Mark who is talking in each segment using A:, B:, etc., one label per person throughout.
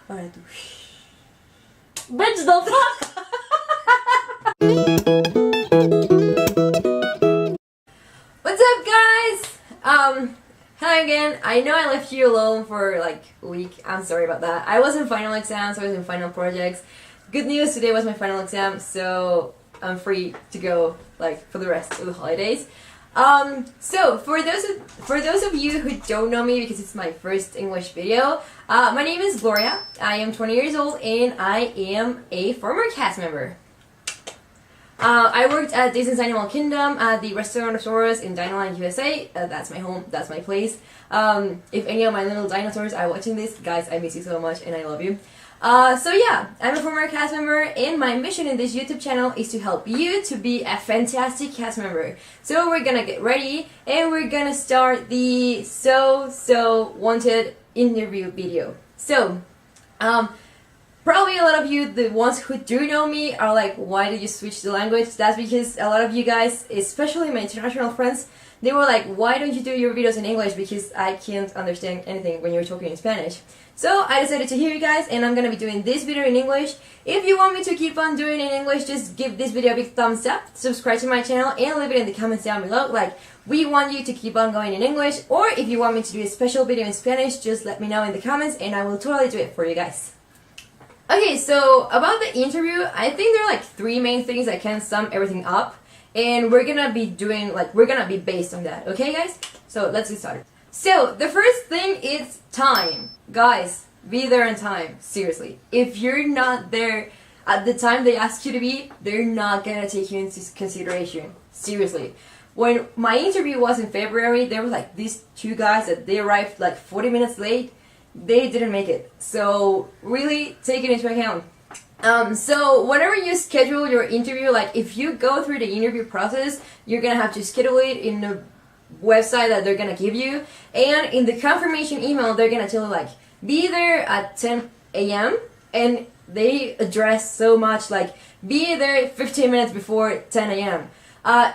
A: Ahora tú. Bitch, the fuck! What's up, guys? Hello again. I know I left you alone for like a week. I'm sorry about that. I was in final exams, I was in final projects. Good news, today was my final exam, so I'm free to go like for the rest of the holidays. So for those of you who don't know me, because it's my first English video, my name is Gloria. I am 20 years old and I am a former cast member. I worked at Disney's Animal Kingdom at the Restaurant of Sorrows in Dinoland, USA. That's my home, that's my place. If any of my little dinosaurs are watching this, guys, I miss you so much and I love you. So yeah, I'm a former cast member and my mission in this YouTube channel is to help you to be a fantastic cast member. So we're gonna get ready and we're gonna start the so wanted interview video. So, probably a lot of you, the ones who do know me, are like, why did you switch the language? That's because a lot of you guys, especially my international friends, they were like, why don't you do your videos in English? Because I can't understand anything when you're talking in Spanish. So I decided to hear you guys and I'm gonna be doing this video in English. If you want me to keep on doing it in English, just give this video a big thumbs up, subscribe to my channel and leave it in the comments down below. Like, we want you to keep on going in English, or if you want me to do a special video in Spanish, just let me know in the comments and I will totally do it for you guys. Okay, so about the interview, I think there are like three main things that can sum everything up. And we're gonna be doing, like, we're gonna be based on that, okay guys? So let's get started. So, the first thing is time. Guys, be there on time, seriously. If you're not there at the time they ask you to be, they're not gonna take you into consideration, seriously. When my interview was in February, there were like these two guys that they arrived like 40 minutes late. They didn't make it, so really take it into account. So whenever you schedule your interview, like if you go through the interview process, you're gonna have to schedule it in the website that they're gonna give you, and in the confirmation email they're gonna tell you like, be there at 10 a.m. and they address so much like, be there 15 minutes before 10 a.m.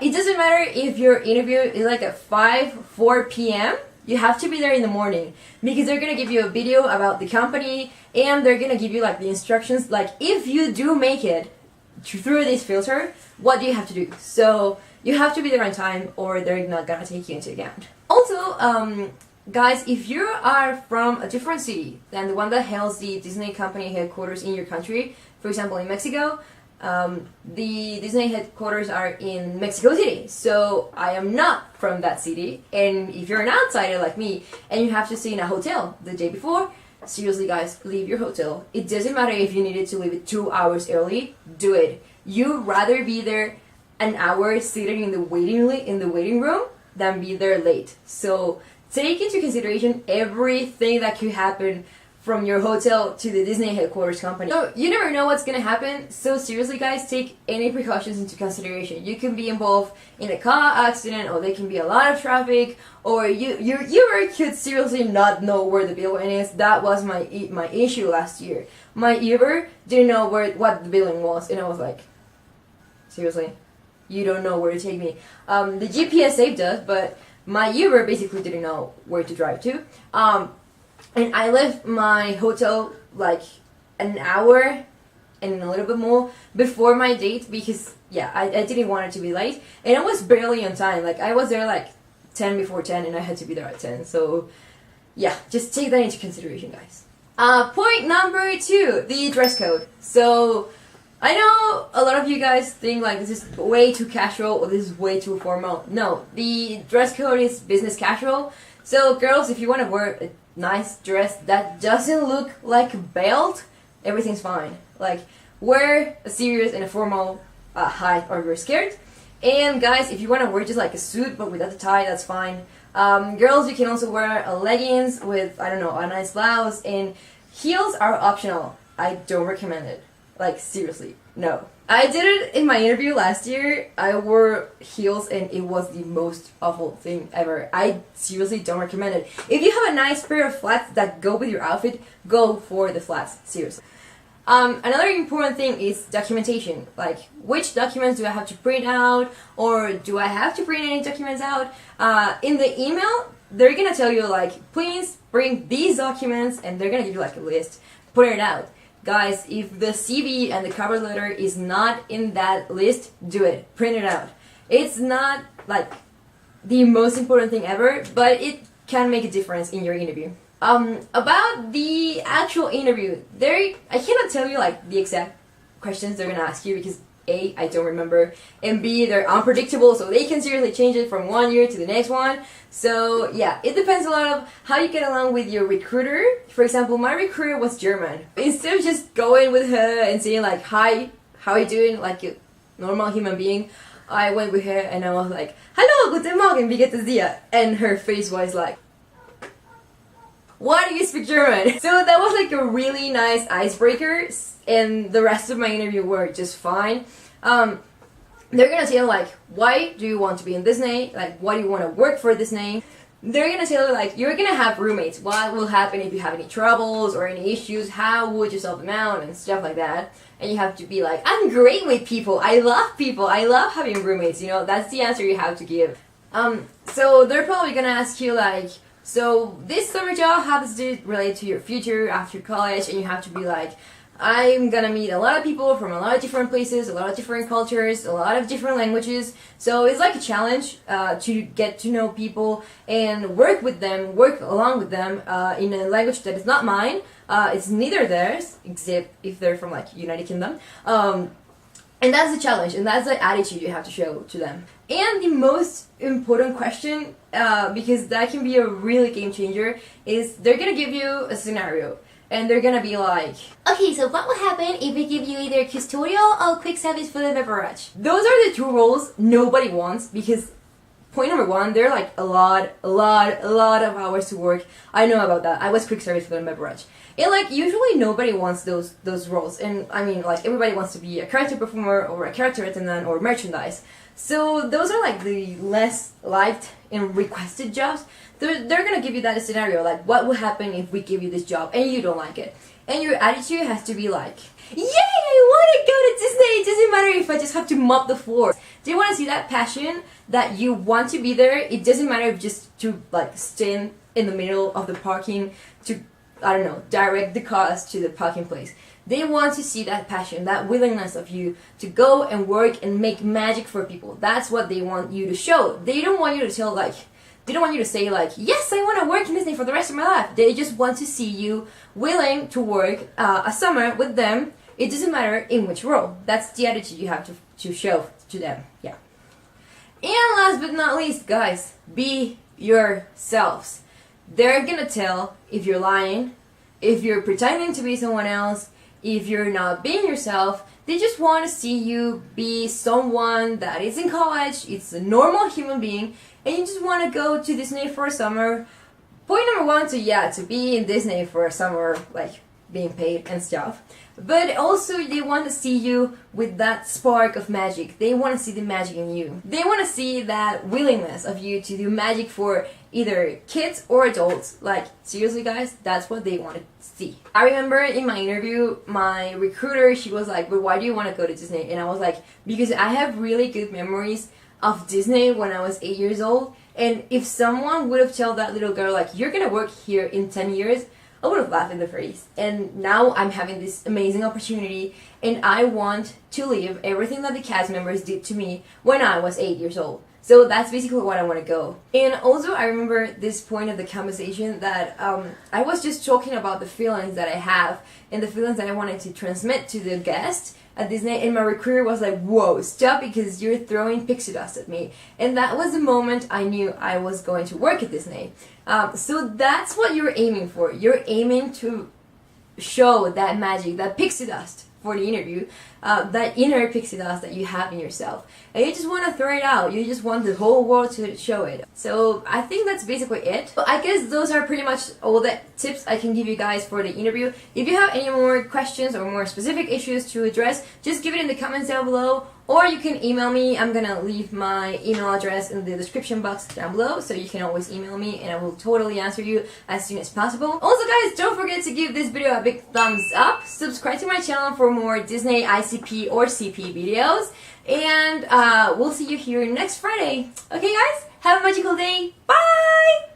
A: It doesn't matter if your interview is like at 4 p.m. You have to be there in the morning because they're gonna give you a video about the company and they're gonna give you like the instructions, like if you do make it through this filter, what do you have to do? So you have to be there on time or they're not gonna take you into account. Also, guys, if you are from a different city than the one that holds the Disney company headquarters in your country, for example in Mexico, the Disney headquarters are in Mexico City, so I am not from that city, and if you're an outsider like me and you have to stay in a hotel the day before, seriously guys, leave your hotel. It doesn't matter if you needed to leave it 2 hours early, do it. You'd rather be there an hour sitting in the waiting room than be there late. So take into consideration everything that could happen from your hotel to the Disney headquarters company. So you never know what's gonna happen, so seriously guys, take any precautions into consideration. You can be involved in a car accident, or there can be a lot of traffic, or your Uber could seriously not know where the building is. That was my issue last year. My Uber didn't know what the building was, and I was like, seriously, you don't know where to take me. The GPS saved us, but my Uber basically didn't know where to drive to. And I left my hotel like an hour and a little bit more before my date because, yeah, I didn't want it to be late. And I was barely on time. Like, I was there like 10 before 10 and I had to be there at 10. So, yeah, just take that into consideration, guys. Point number 2, the dress code. So, I know a lot of you guys think like this is way too casual or this is way too formal. No, the dress code is business casual. So, girls, if you want to wear a nice dress that doesn't look like a belt, everything's fine. Like, wear a serious and a formal hat or your skirt. And guys, if you want to wear just like a suit but without the tie, that's fine. Girls, you can also wear leggings with, I don't know, a nice blouse, and heels are optional. I don't recommend it. Like, seriously, no. I did it in my interview last year. I wore heels and it was the most awful thing ever. I seriously don't recommend it. If you have a nice pair of flats that go with your outfit, go for the flats, seriously. Another important thing is documentation. Like, which documents do I have to print out, or do I have to print any documents out? In the email, they're gonna tell you like, please bring these documents, and they're gonna give you like a list, put it out. Guys, if the CV and the cover letter is not in that list, do it. Print it out. It's not like the most important thing ever, but it can make a difference in your interview. About the actual interview, I cannot tell you like the exact questions they're gonna ask you because A, I don't remember, and B, they're unpredictable, so they can seriously change it from one year to the next one. So yeah, it depends a lot of how you get along with your recruiter. For example, my recruiter was German. Instead of just going with her and saying like, hi, how are you doing, like a normal human being, I went with her and I was like, hello, guten Morgen, wie geht es dir? And her face was like, why do you speak German? So that was like a really nice icebreaker, and the rest of my interview were just fine. They're gonna tell you like, why do you want to be in Disney? Like, why do you want to work for Disney? They're gonna tell you like, you're gonna have roommates. What will happen if you have any troubles or any issues? How would you solve them out and stuff like that? And you have to be like, I'm great with people. I love people. I love having roommates. You know, that's the answer you have to give. So they're probably gonna ask you like, so this summer job, how does it relate to your future after college? And you have to be like, I'm gonna meet a lot of people from a lot of different places, a lot of different cultures, a lot of different languages. So it's like a challenge to get to know people and work with them, work along with them in a language that is not mine. It's neither theirs, except if they're from like United Kingdom. And that's the challenge, and that's the attitude you have to show to them. And the most important question, because that can be a really game changer, is they're gonna give you a scenario. And they're gonna be like, okay, so what will happen if we give you either custodial or quick service food and beverage? Those are the two roles nobody wants, because point number one, they're like a lot of hours to work. I know about that. I was quick service food and beverage. And like usually nobody wants those roles. And I mean like everybody wants to be a character performer or a character attendant or merchandise. So those are like the less liked and requested jobs. They're gonna give you that scenario, like what will happen if we give you this job and you don't like it. And your attitude has to be like, yay, I wanna go to Disney, it doesn't matter if I just have to mop the floor. Do you wanna see that passion that you want to be there? It doesn't matter if just to like stand in the middle of the parking to, I don't know, direct the cars to the parking place. They want to see that passion, that willingness of you to go and work and make magic for people. That's what they want you to show. They don't want you to tell like, they don't want you to say like, yes, I want to work in Disney for the rest of my life. They just want to see you willing to work a summer with them. It doesn't matter in which role. That's the attitude you have to show to them. Yeah. And last but not least, guys, be yourselves. They're gonna tell if you're lying, if you're pretending to be someone else, if you're not being yourself. They just want to see you be someone that is in college, it's a normal human being, and you just want to go to Disney for a summer. Point number one, to be in Disney for a summer, like being paid and stuff. But also they want to see you with that spark of magic. They want to see the magic in you. They want to see that willingness of you to do magic for either kids or adults. Like, seriously guys, that's what they want to see. I remember in my interview, my recruiter, she was like, but why do you want to go to Disney? And I was like, because I have really good memories of Disney when I was 8 years old. And if someone would have told that little girl, like, you're gonna work here in 10 years, I would have laughed in the face. And now I'm having this amazing opportunity, and I want to live everything that the cast members did to me when I was 8 years old. So that's basically what I want to go. And also I remember this point of the conversation that I was just talking about the feelings that I have and the feelings that I wanted to transmit to the guest at Disney, and my recruiter was like, whoa, stop, because you're throwing pixie dust at me. And that was the moment I knew I was going to work at Disney. So that's what you're aiming for. You're aiming to show that magic, that pixie dust for the interview, that inner pixie dust that you have in yourself. And you just want to throw it out. You just want the whole world to show it. So I think that's basically it. But I guess those are pretty much all the tips I can give you guys for the interview. If you have any more questions or more specific issues to address, just give it in the comments down below. Or you can email me. I'm gonna leave my email address in the description box down below, so you can always email me and I will totally answer you as soon as possible. Also guys, don't forget to give this video a big thumbs up, subscribe to my channel for more Disney ICP or CP videos, and we'll see you here next Friday. Okay guys, have a magical day, bye!